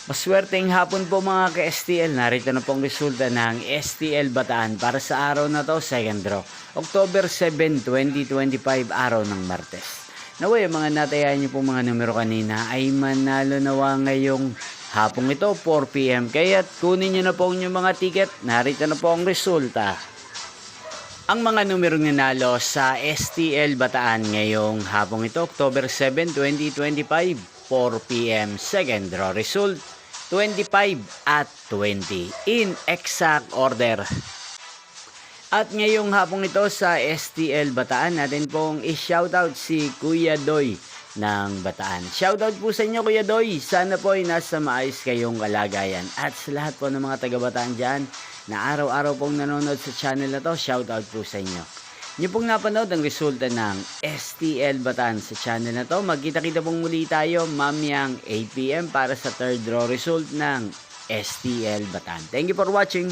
Maswerteng hapon po mga ka-STL. Narito na pong resulta ng STL Bataan para sa araw na to, second draw. October 7, 2025, araw ng Martes. Naway, mga natayaan niyo po mga numero kanina ay manalo nawa ngayong hapong ito, 4 PM. Kaya't kunin niyo na po yung mga ticket. Narito na po ang resulta. Ang mga numerong nanalo sa STL Bataan ngayong hapong ito, October 7, 2025, 4 PM. Second draw result, 25 at 20 in exact order. At ngayong hapong ito sa STL Bataan, natin pong i-shoutout si Kuya Doy ng Bataan. Shoutout po sa inyo Kuya Doy. Sana po ay nasa maayos kayong kalagayan. At sa lahat po ng mga taga-Bataan dyan na araw-araw pong nanonood sa channel na to, shoutout po sa inyo. Niyo pong napanood ang resulta ng STL Bataan sa channel na to. Magkita-kita pong muli tayo mamayang 8 PM para sa third draw result ng STL Bataan. Thank you for watching.